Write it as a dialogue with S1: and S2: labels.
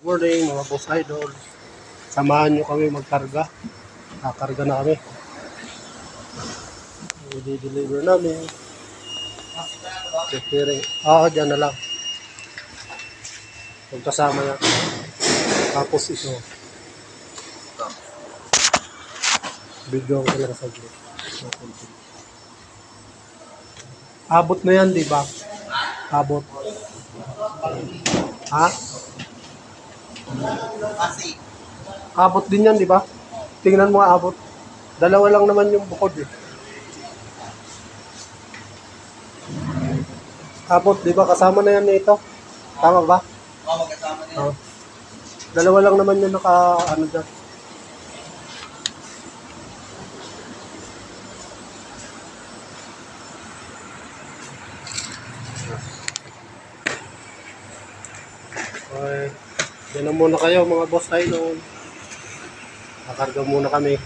S1: Morning mga boss idol. Samahan nyo kami magkarga. Kakarga na kami. I-deliver namin. Preparing. Dyan na lang. Magkasama yan. Tapos ito. Video ko lang sa group. Abot na yan, di ba? Abot. Ha? Abot din yan, di ba? Tingnan mo abot. Dalawa lang naman yung bukod eh. Abot, di ba? Kasama na yan ito. Tama ba?
S2: Oo, magkasama na yan.
S1: Dalawa lang naman yung ano dyan. Okay. Yan na muna kayo mga boss idol. Nakarga muna kami.